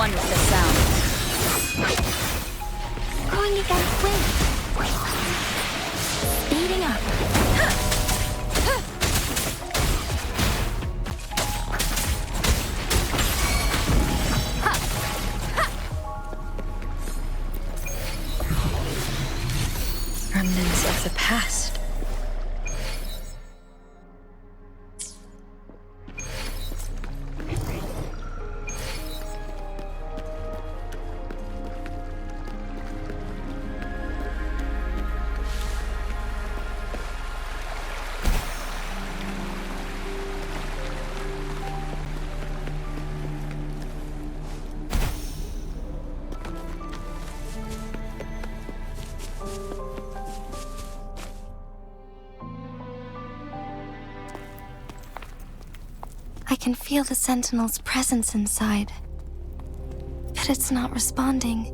one with the sound. Going against wind. Speeding up. Remnants of the past. I can feel the Sentinel's presence inside, but it's not responding.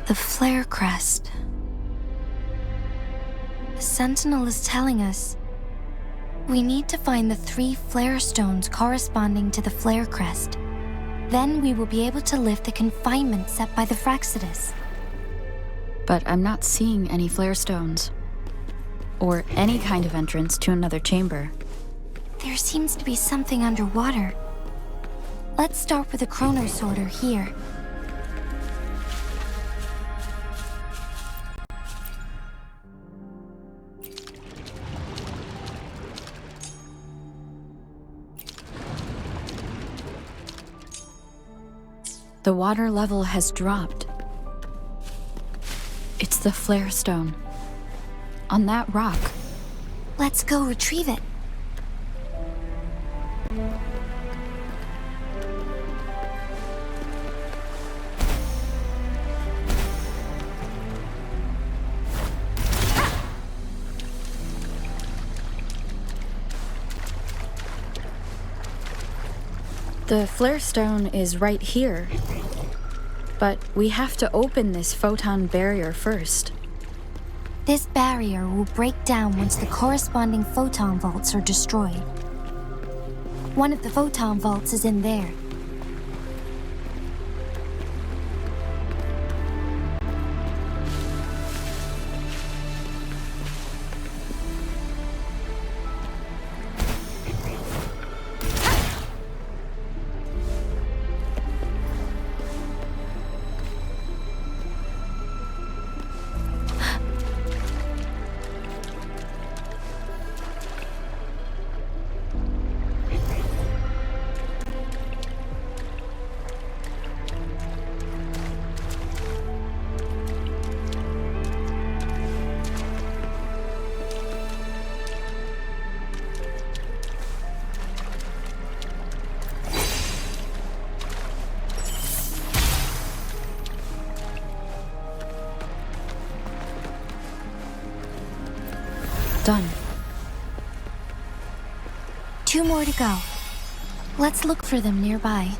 The flare crest. The Sentinel is telling us we need to find the 3 flare stones corresponding to the flare crest. Then we will be able to lift the confinement set by the Fraccidus. But I'm not seeing any flare stones, or any kind of entrance to another chamber. There seems to be something underwater. Let's start with the chronosorter here. The water level has dropped. It's the flare stone. On that rock. Let's go retrieve it. The flare stone is right here. But we have to open this photon barrier first. This barrier will break down once the corresponding photon vaults are destroyed. One of the photon vaults is in there. Done. 2 more to go. Let's look for them nearby.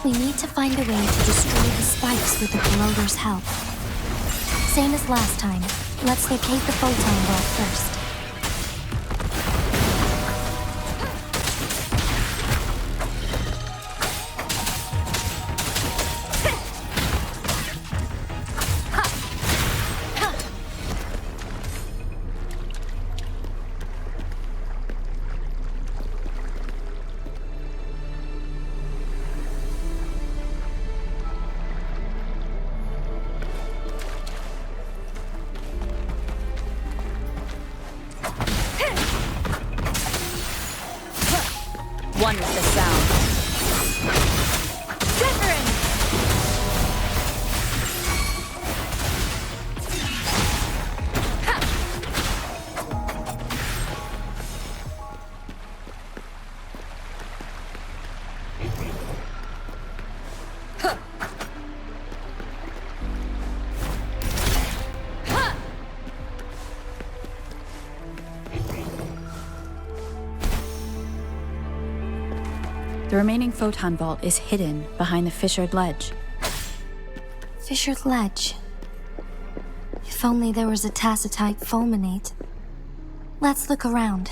We need to find a way to destroy the spikes with the corroder's help. Same as last time. Let's locate the photon vault first. One with the sound. Wuthering! The remaining photon vault is hidden behind the fissured ledge. Fissured ledge. If only there was a tacitite fulminate. Let's look around.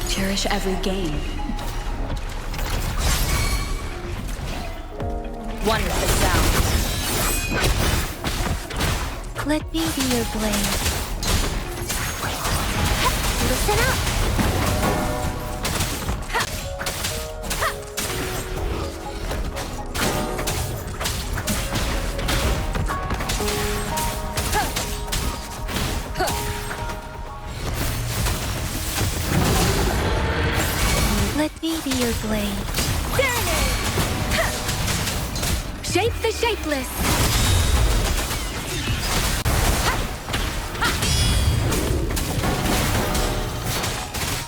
Cherish every gain. One with the sound. Let me be your blade. Listen up! Let me be your blade. Serenade! Shape the shapeless!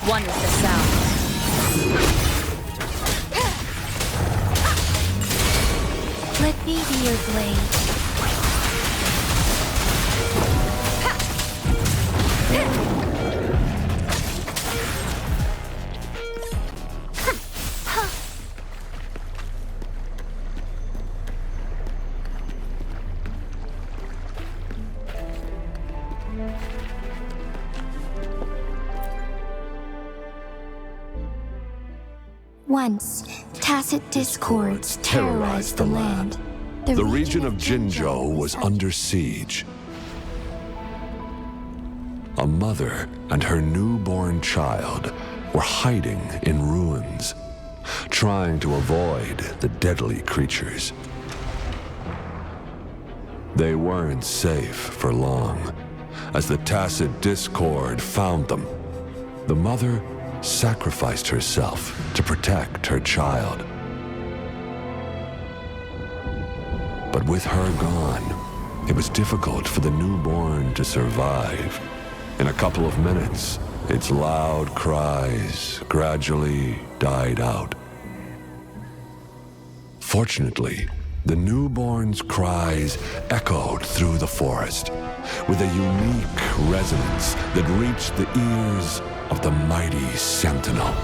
One with the sound. Let me be your blade. Once, tacit discords terrorized the land. The region of Jinzhou was under siege. A mother and her newborn child were hiding in ruins, trying to avoid the deadly creatures. They weren't safe for long, as the tacit discord found them. The mother sacrificed herself to protect her child. But with her gone, it was difficult for the newborn to survive. In a couple of minutes, its loud cries gradually died out. Fortunately, the newborn's cries echoed through the forest with a unique resonance that reached the ears of the mighty Sentinel.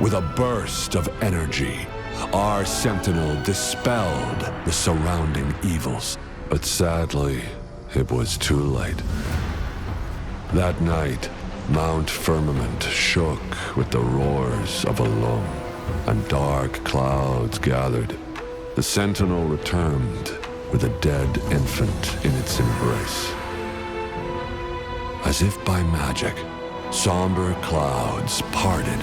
With a burst of energy, our Sentinel dispelled the surrounding evils. But sadly, it was too late. That night, Mount Firmament shook with the roars of a Huanglong, and dark clouds gathered. The Sentinel returned with a dead infant in its embrace. As if by magic, somber clouds parted,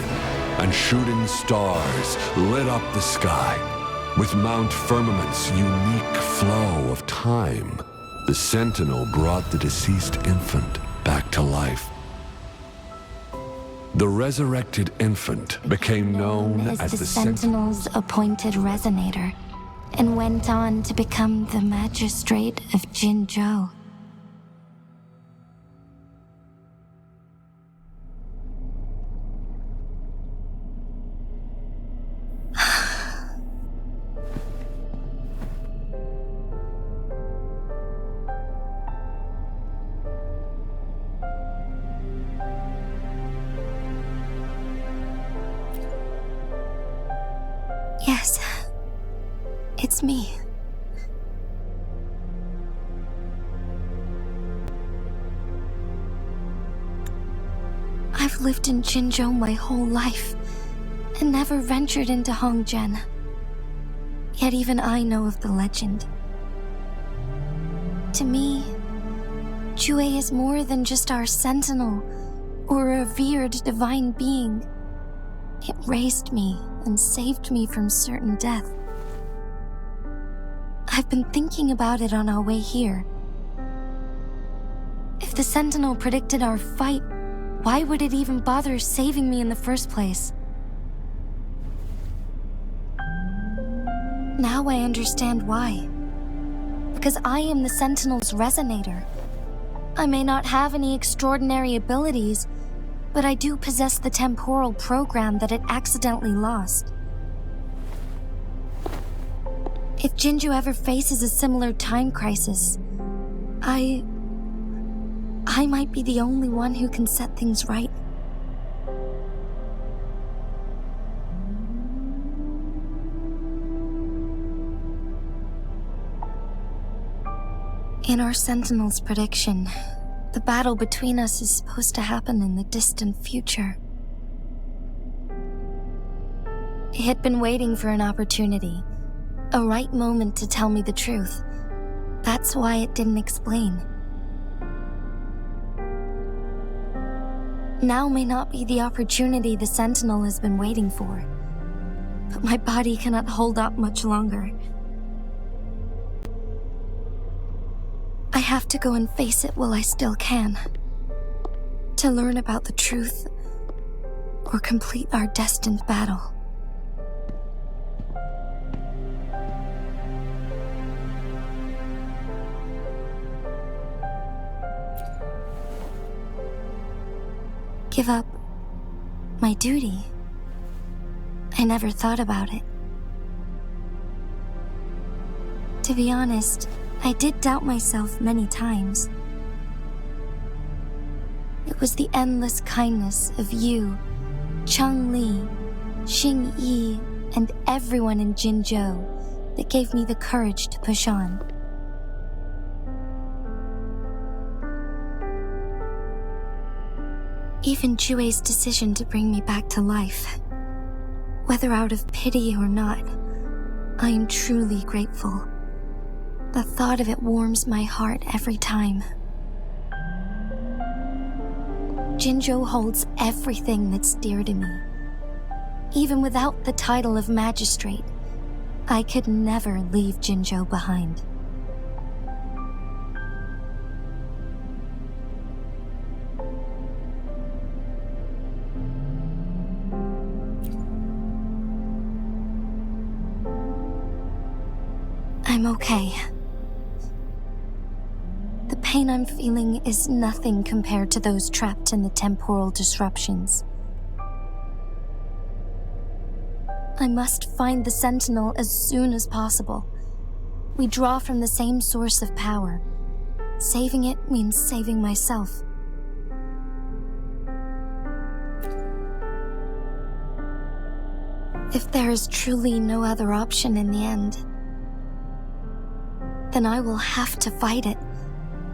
and shooting stars lit up the sky. With Mount Firmament's unique flow of time, the Sentinel brought the deceased infant back to life. The resurrected infant became known as the Sentinel's appointed resonator, and went on to become the magistrate of Jinzhou. Yes, it's me. I've lived in Jinzhou my whole life and never ventured into Hongzhen. Yet even I know of the legend. To me, Jue is more than just our sentinel or a revered divine being. It raised me and saved me from certain death. I've been thinking about it on our way here. If the sentinel predicted our fight, why would it even bother saving me in the first place? Now I understand why. Because I am the Sentinel's resonator. I may not have any extraordinary abilities, but I do possess the temporal program that it accidentally lost. If Jinzhou ever faces a similar time crisis, I might be the only one who can set things right. In our Sentinel's prediction, the battle between us is supposed to happen in the distant future. It had been waiting for an opportunity, a right moment to tell me the truth. That's why it didn't explain. Now may not be the opportunity the Sentinel has been waiting for, but my body cannot hold up much longer. I have to go and face it while I still can, to learn about the truth or complete our destined battle. Give up my duty? I never thought about it. To be honest, I did doubt myself many times. It was the endless kindness of you, Cheng Li, Xing Yi, and everyone in Jinzhou that gave me the courage to push on. Even Jue's decision to bring me back to life, whether out of pity or not, I am truly grateful. The thought of it warms my heart every time. Jinzhou holds everything that's dear to me. Even without the title of magistrate, I could never leave Jinzhou behind. I'm okay. The pain I'm feeling is nothing compared to those trapped in the temporal disruptions. I must find the Sentinel as soon as possible. We draw from the same source of power. Saving it means saving myself. If there is truly no other option in the end, then I will have to fight it.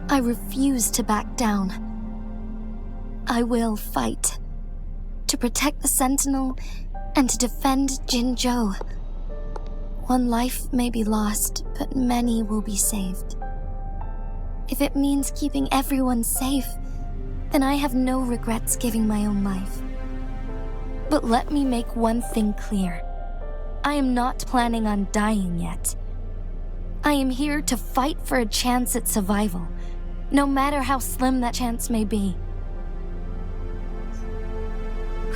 I refuse to back down. I will fight. To protect the Sentinel and to defend Jinzhou. One life may be lost, but many will be saved. If it means keeping everyone safe, then I have no regrets giving my own life. But let me make one thing clear. I am not planning on dying yet. I am here to fight for a chance at survival, no matter how slim that chance may be.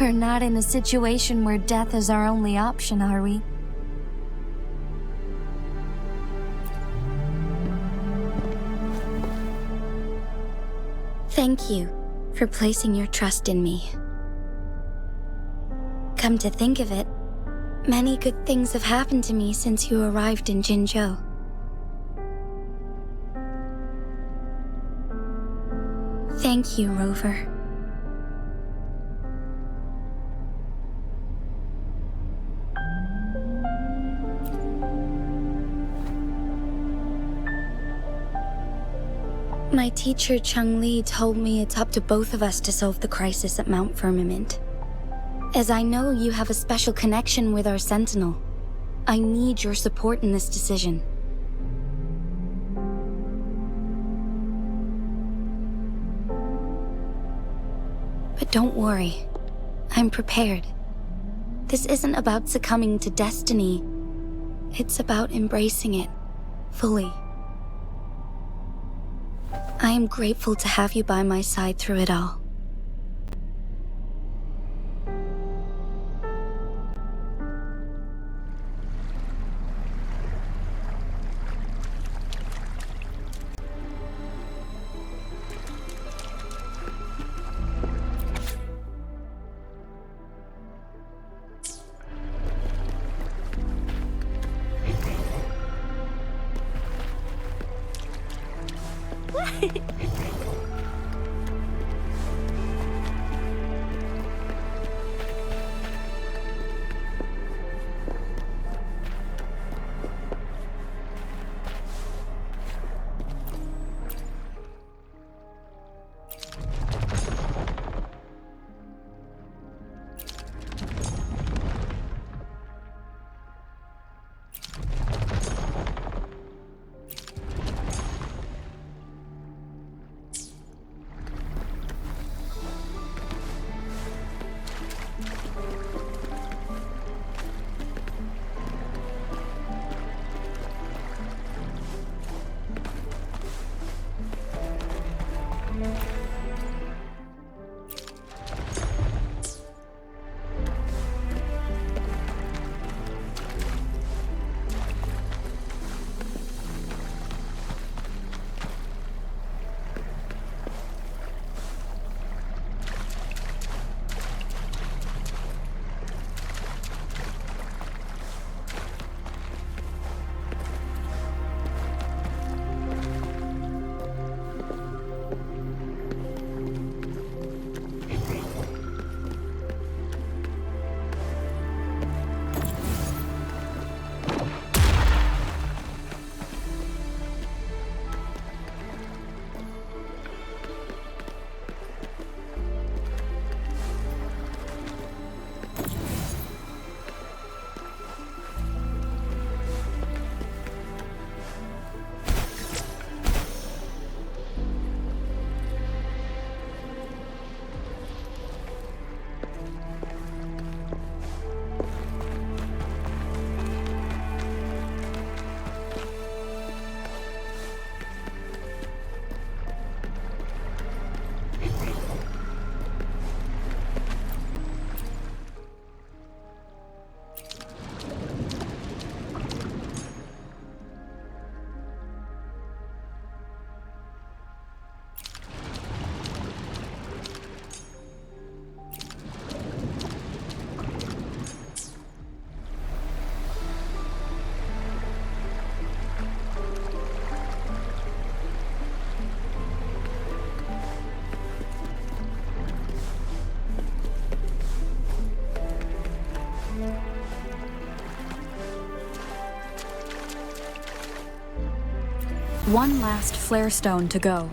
We're not in a situation where death is our only option, are we? Thank you for placing your trust in me. Come to think of it, many good things have happened to me since you arrived in Jinzhou. Thank you, Rover. My teacher Chung Li told me it's up to both of us to solve the crisis at Mount Firmament. As I know you have a special connection with our Sentinel, I need your support in this decision. But don't worry, I'm prepared. This isn't about succumbing to destiny. It's about embracing it fully. I am grateful to have you by my side through it all. One last flare stone to go.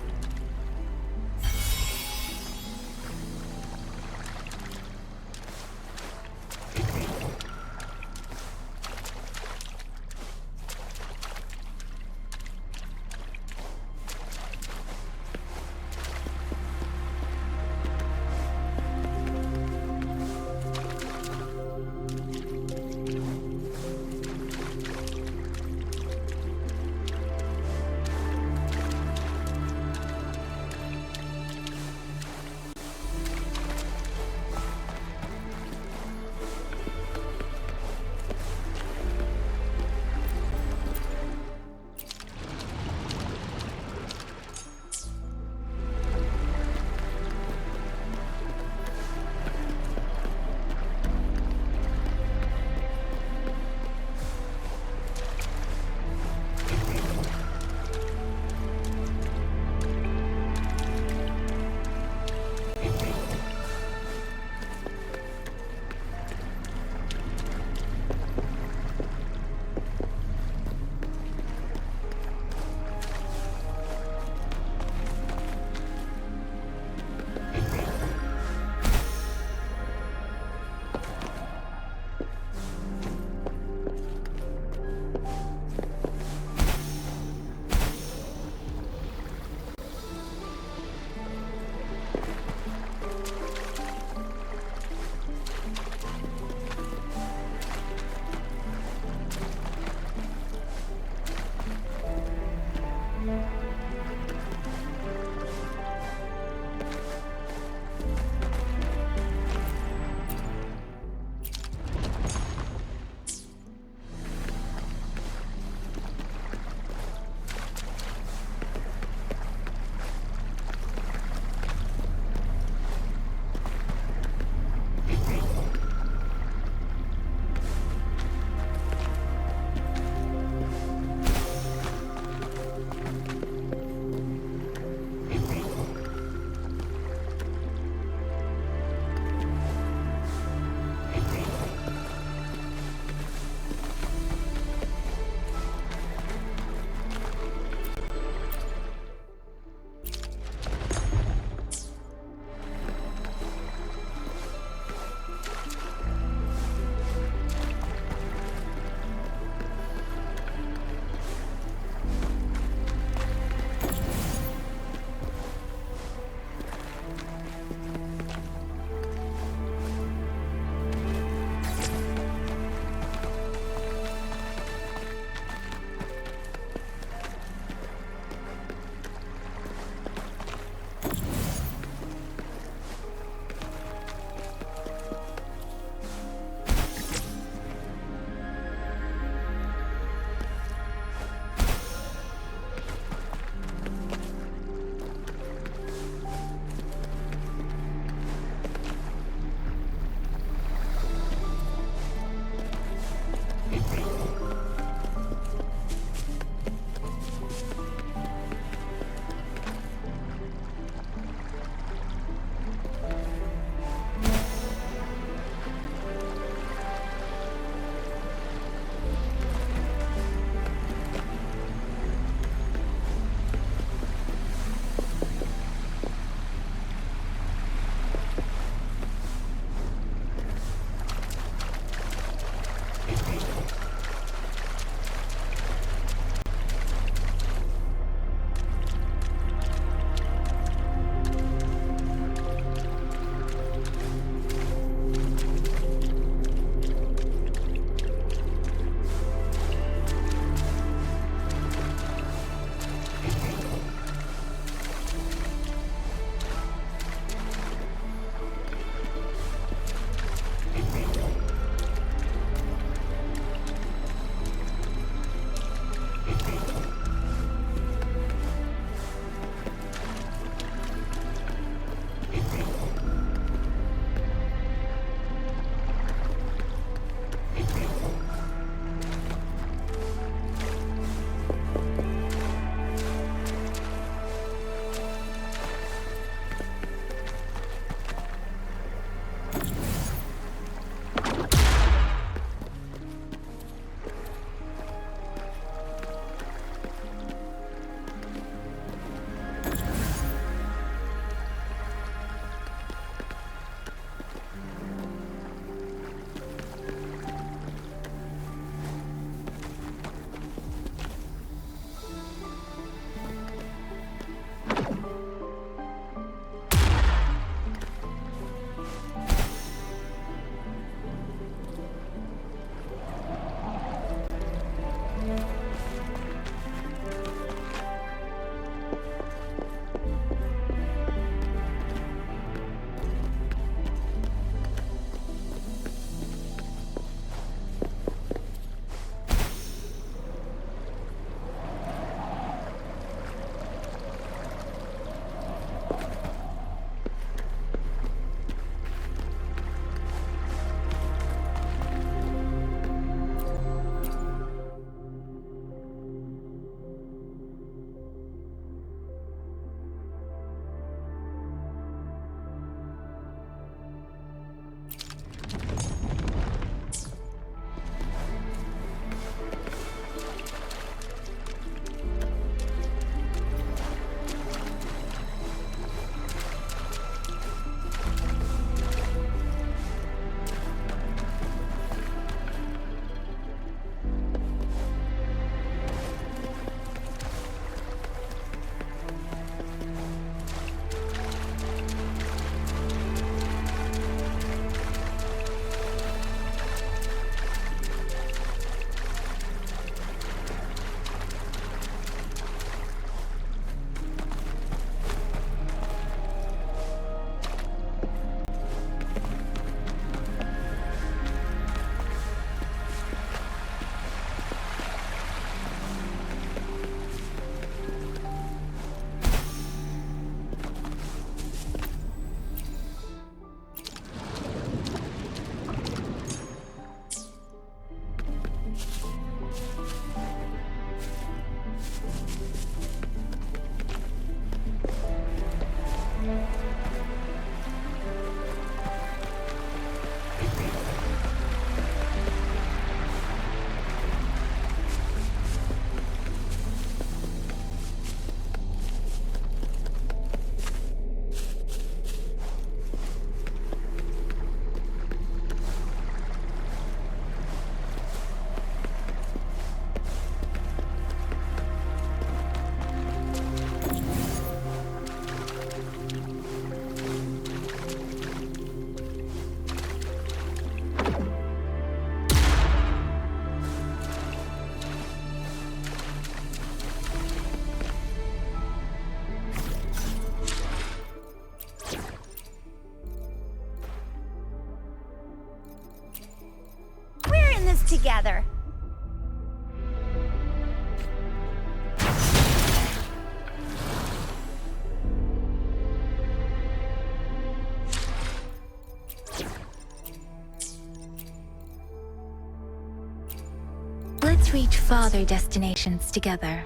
reach farther destinations together.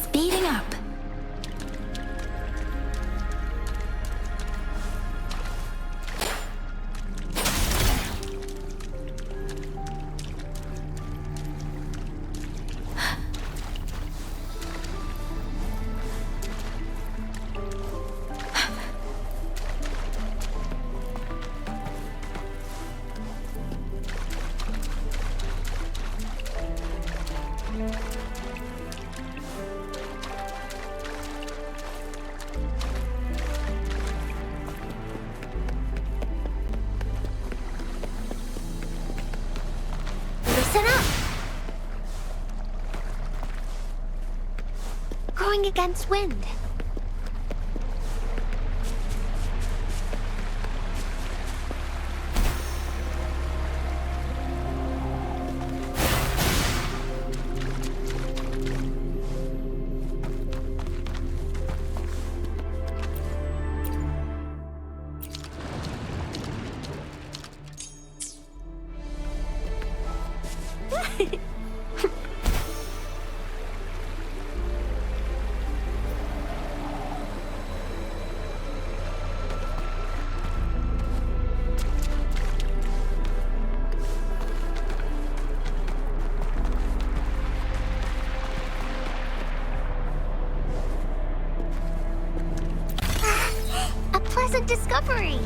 Speeding up. Listen up! Going against wind. A pleasant discovery!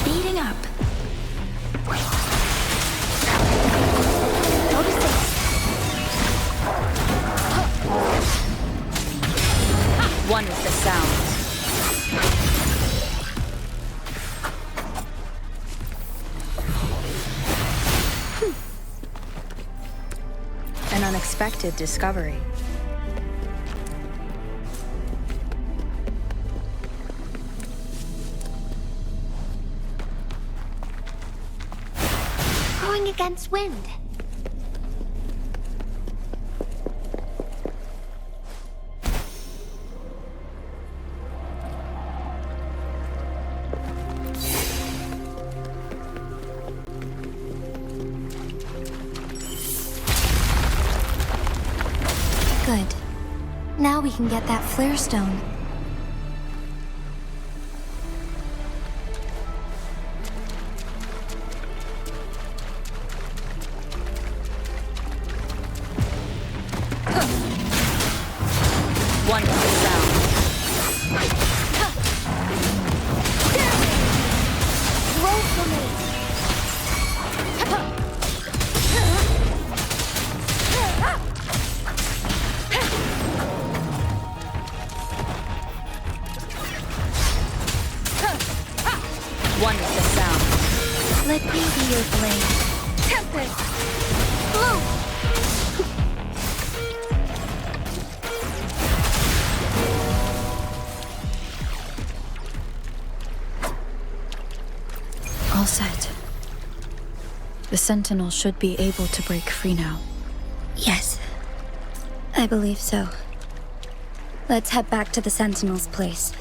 Speeding up. Notice this. One with the sound. An unexpected discovery. Going against wind. Good. Now we can get that flare stone. One with the sound. Roll for me. One with the sound. Let me be your blade. Tempest. Bloom. All set. The Sentinel should be able to break free now. Yes. I believe so. Let's head back to the Sentinel's place.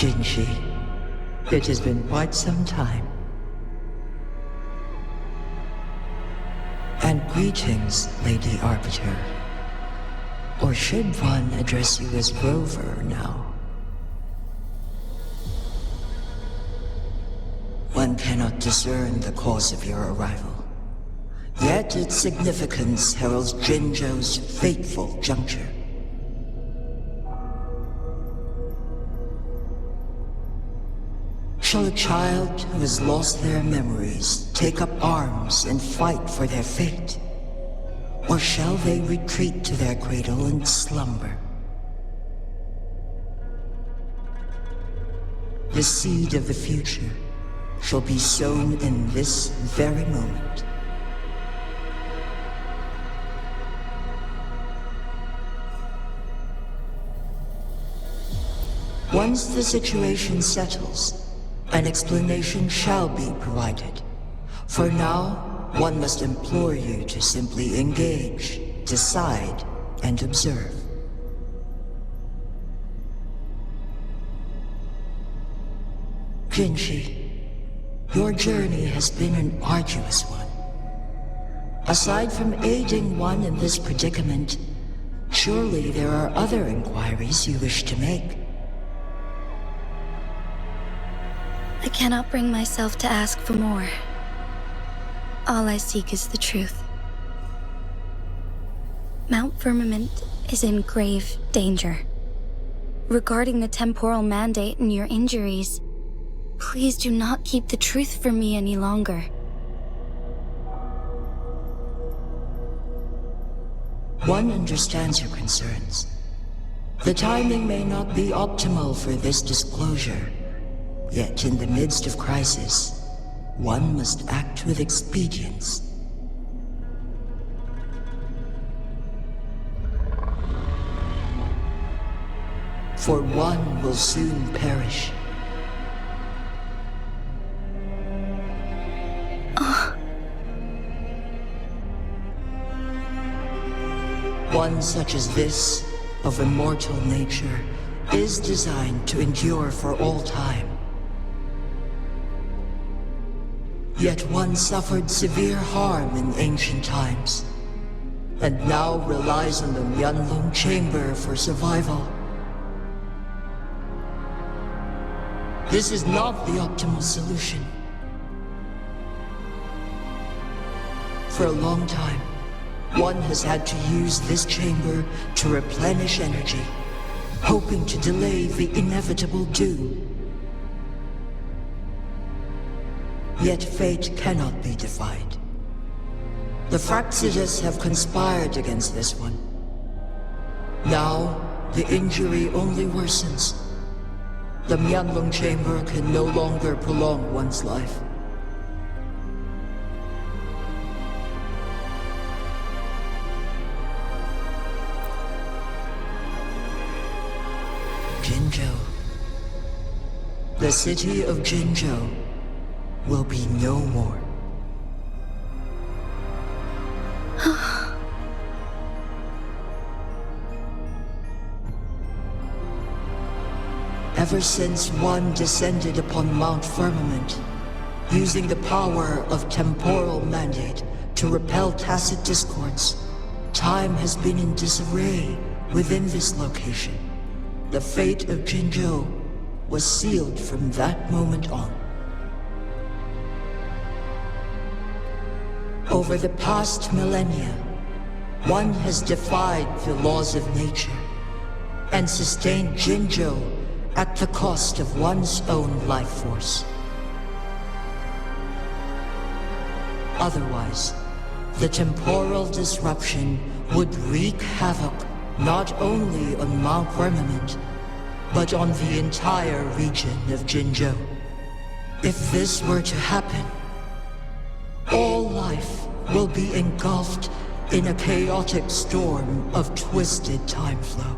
Jinzhou, it has been quite some time. And greetings, Lady Arbiter. Or should one address you as Rover now? One cannot discern the cause of your arrival. Yet its significance heralds Jinzhou's fateful juncture. Shall a child who has lost their memories take up arms and fight for their fate? Or shall they retreat to their cradle and slumber? The seed of the future shall be sown in this very moment. Once the situation settles, an explanation shall be provided. For now, one must implore you to simply engage, decide, and observe. Jinzhou, your journey has been an arduous one. Aside from aiding one in this predicament, surely there are other inquiries you wish to make. I cannot bring myself to ask for more. All I seek is the truth. Mount Firmament is in grave danger. Regarding the temporal mandate and your injuries, please do not keep the truth from me any longer. One understands your concerns. The timing may not be optimal for this disclosure. Yet in the midst of crisis, one must act with expedience. For one will soon perish. One such as this, of immortal nature, is designed to endure for all time. Yet one suffered severe harm in ancient times, and now relies on the Huanglong chamber for survival. This is not the optimal solution. For a long time, one has had to use this chamber to replenish energy, hoping to delay the inevitable doom. Yet fate cannot be defied. The Fraxidus have conspired against this one. Now, the injury only worsens. The Huanglong chamber can no longer prolong one's life. Jinzhou. The city of Jinzhou will be no more. Ever since one descended upon Mount Firmament, using the power of temporal mandate to repel tacit discords, time has been in disarray within this location. The fate of Jinzhou was sealed from that moment on. Over the past millennia, one has defied the laws of nature and sustained Jinzhou at the cost of one's own life force. Otherwise, the temporal disruption would wreak havoc not only on Mount Firmament, but on the entire region of Jinzhou. If this were to happen, all life will be engulfed in a chaotic storm of twisted time flow.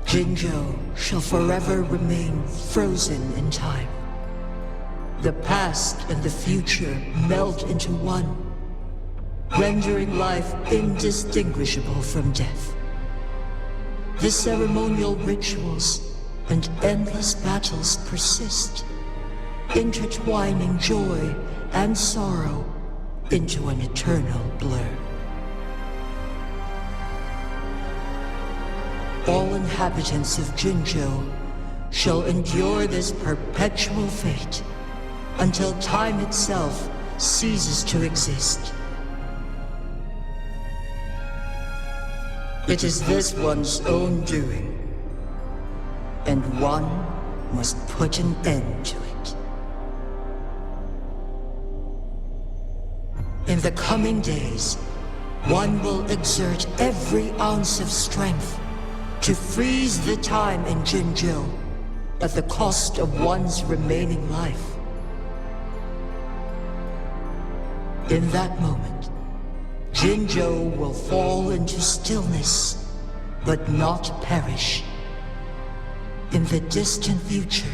Jinzhou shall forever remain frozen in time. The past and the future melt into one, rendering life indistinguishable from death. The ceremonial rituals and endless battles persist, intertwining joy and sorrow into an eternal blur. All inhabitants of Jinzhou shall endure this perpetual fate until time itself ceases to exist. It is this one's own doing, and one must put an end to it. In the coming days, one will exert every ounce of strength to freeze the time in Jinzhou at the cost of one's remaining life. In that moment, Jinzhou will fall into stillness, but not perish. In the distant future,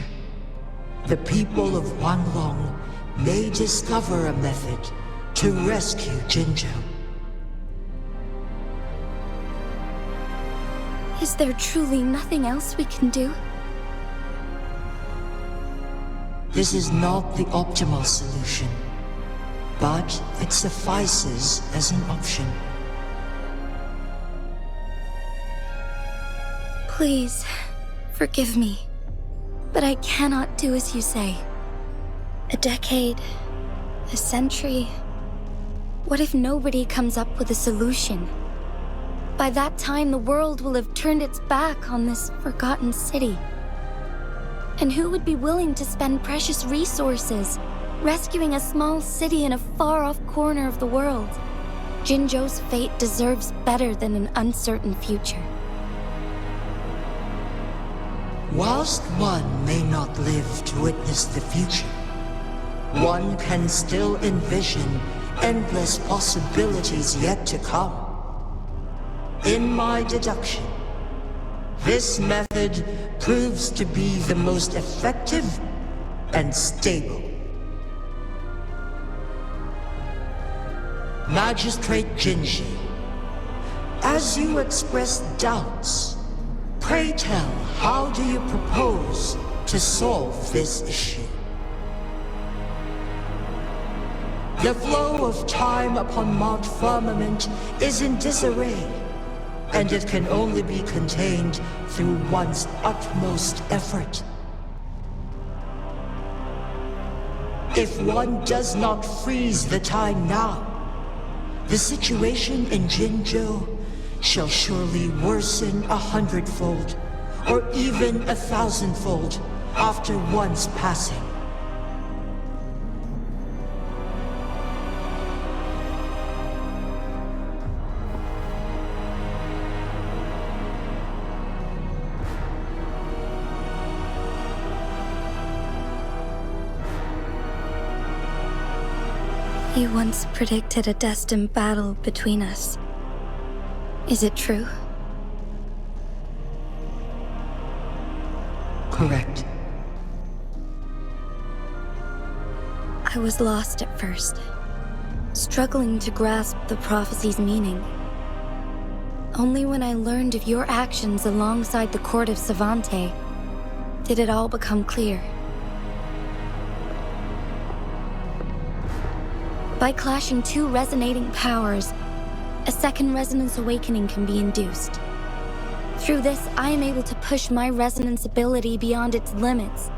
the people of Huanglong may discover a method to rescue Jinzhou. Is there truly nothing else we can do? This is not the optimal solution, but it suffices as an option. Please, forgive me, but I cannot do as you say. A decade, a century. What if nobody comes up with a solution? By that time, the world will have turned its back on this forgotten city. And who would be willing to spend precious resources rescuing a small city in a far-off corner of the world? Jinzhou's fate deserves better than an uncertain future. Whilst one may not live to witness the future, one can still envision endless possibilities yet to come. In my deduction, this method proves to be the most effective and stable. Magistrate Jinzhou, as you express doubts, pray tell, how do you propose to solve this issue? The flow of time upon Mount Firmament is in disarray, and it can only be contained through one's utmost effort. If one does not freeze the time now, the situation in Jinzhou shall surely worsen 100-fold, or even 1,000-fold after one's passing. You once predicted a destined battle between us. Is it true? Correct. I was lost at first, struggling to grasp the prophecy's meaning. Only when I learned of your actions alongside the court of Savante did it all become clear. By clashing two resonating powers, a second resonance awakening can be induced. Through this, I am able to push my resonance ability beyond its limits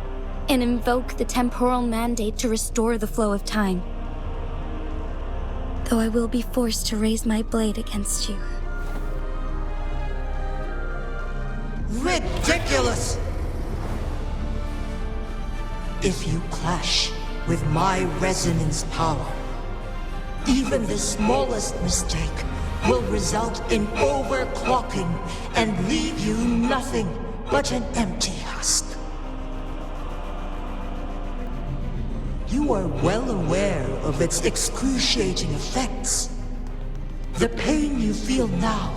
and invoke the temporal mandate to restore the flow of time. Though I will be forced to raise my blade against you. Ridiculous! If you clash with my resonance power, even the smallest mistake will result in overclocking and leave you nothing but an empty husk. You are well aware of its excruciating effects. The pain you feel now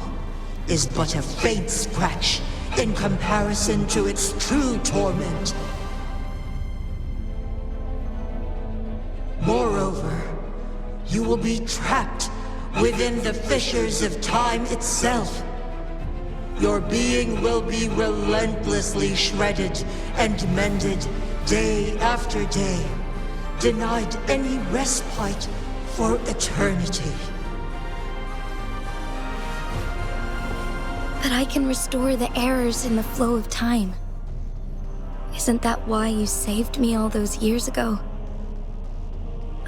is but a faint scratch in comparison to its true torment. you will be trapped within the fissures of time itself. Your being will be relentlessly shredded and mended day after day, denied any respite for eternity. But I can restore the errors in the flow of time. Isn't that why you saved me all those years ago?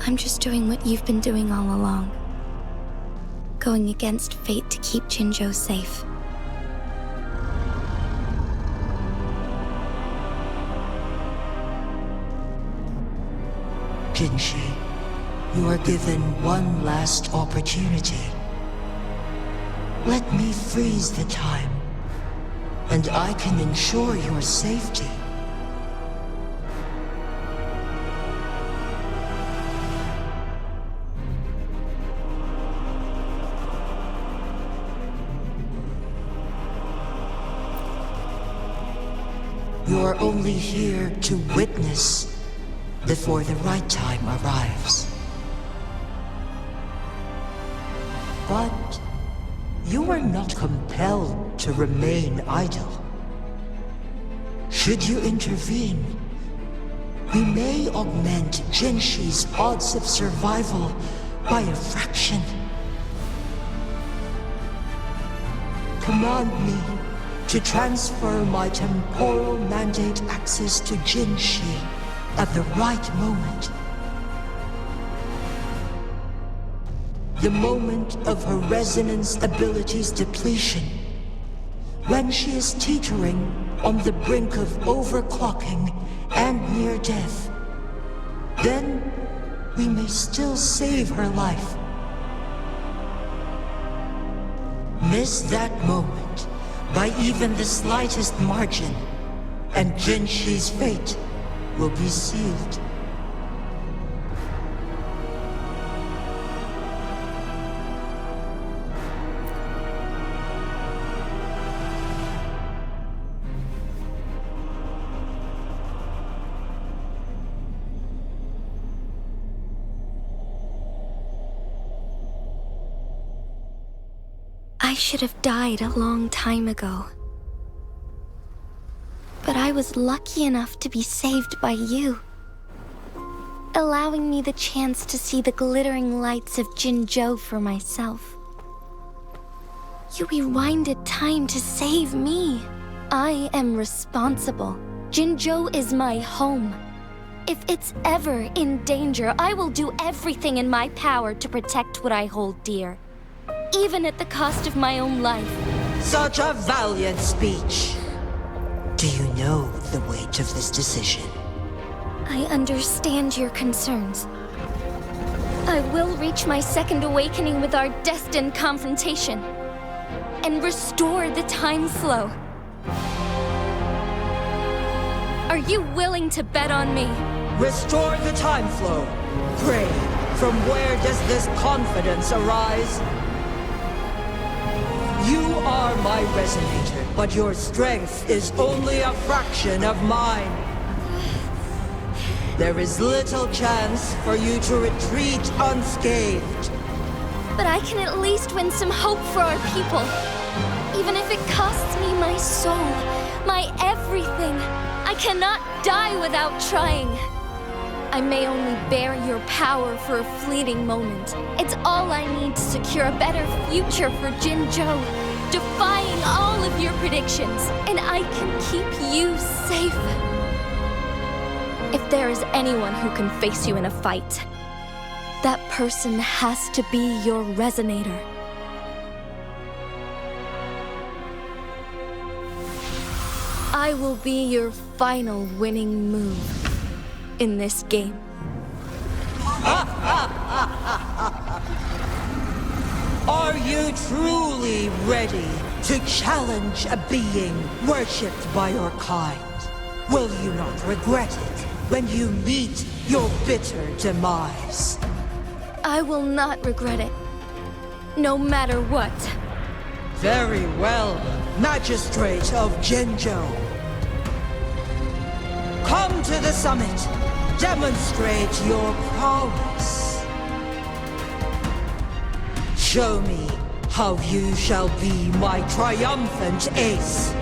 I'm just doing what you've been doing all along. Going against fate to keep Jinzhou safe. Jinshi, you are given one last opportunity. Let me freeze the time, and I can ensure your safety. You are only here to witness before the right time arrives. But you are not compelled to remain idle. Should you intervene, we may augment Jinshi's odds of survival by a fraction. Command me to transfer my temporal mandate access to Jinshi at the right moment. The moment of her resonance ability's depletion, when she is teetering on the brink of overclocking and near death. Then we may still save her life. Miss that moment by even the slightest margin, and Jinshi's fate will be sealed. I should have died a long time ago. But I was lucky enough to be saved by you, allowing me the chance to see the glittering lights of Jinzhou for myself. You rewinded time to save me. I am responsible. Jinzhou is my home. If it's ever in danger, I will do everything in my power to protect what I hold dear, even at the cost of my own life. Such a valiant speech. Do you know the weight of this decision? I understand your concerns. I will reach my second awakening with our destined confrontation and restore the time flow. Are you willing to bet on me? Restore the time flow. Pray, from where does this confidence arise? You are my resonator, but your strength is only a fraction of mine. There is little chance for you to retreat unscathed. But I can at least win some hope for our people. Even if it costs me my soul, my everything. I cannot die without trying. I may only bear your power for a fleeting moment. It's all I need to secure a better future for Jinzhou, defying all of your predictions, and I can keep you safe. If there is anyone who can face you in a fight, that person has to be your resonator. I will be your final winning move in this game. Are you truly ready to challenge a being worshipped by your kind? Will you not regret it when you meet your bitter demise? I will not regret it, no matter what. Very well, Magistrate of Jinzhou. Come to the summit. Demonstrate your prowess. Show me how you shall be my triumphant ace.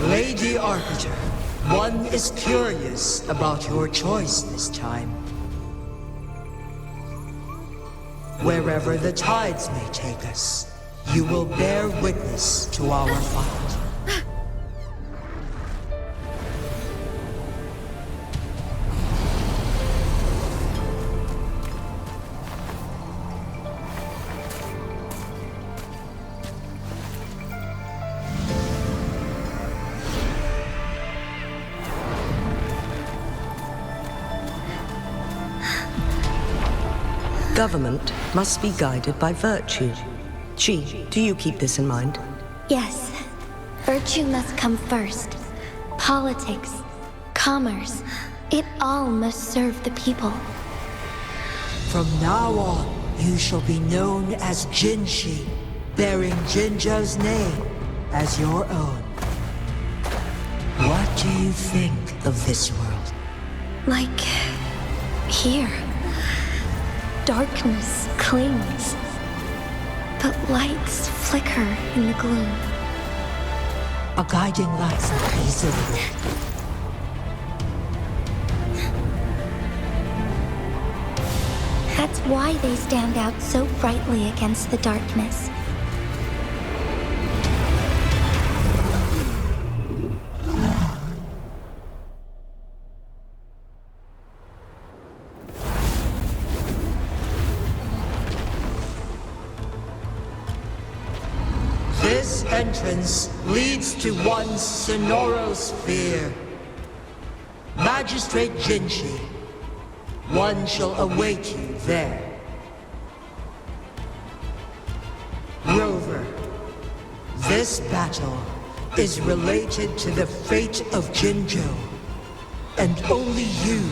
Lady Arbiter, one is curious about your choice this time. Wherever the tides may take us, you will bear witness to our fight. Government must be guided by virtue. Chi, do you keep this in mind? Yes. Virtue must come first. Politics, commerce, it all must serve the people. From now on, you shall be known as Jinshi, bearing Jinzhou's name as your own. What do you think of this world? Like here. Darkness clings, but lights flicker in the gloom. A guiding light, easily. That's why they stand out so brightly against the darkness. This entrance leads to one's Sonoro sphere. Magistrate Jinshi, one shall await you there. Rover, this battle is related to the fate of Jinzhou, and only you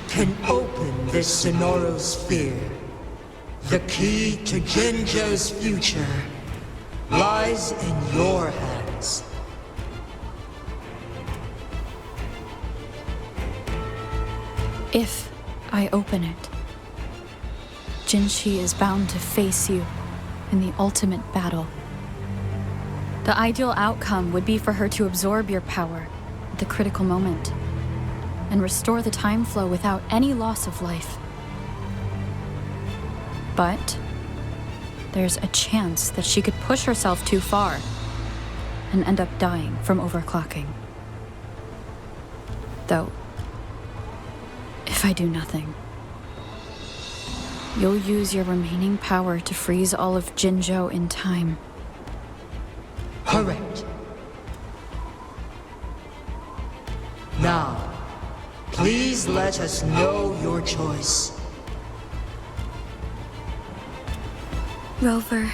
can open this Sonoro sphere. The key to Jinzhou's future lies in your hands. If I open it, Jinshi is bound to face you in the ultimate battle. The ideal outcome would be for her to absorb your power at the critical moment and restore the time flow without any loss of life. But there's a chance that she could push herself too far and end up dying from overclocking. Though, if I do nothing, you'll use your remaining power to freeze all of Jinzhou in time. Correct. Now, Please let us know your choice. Rover,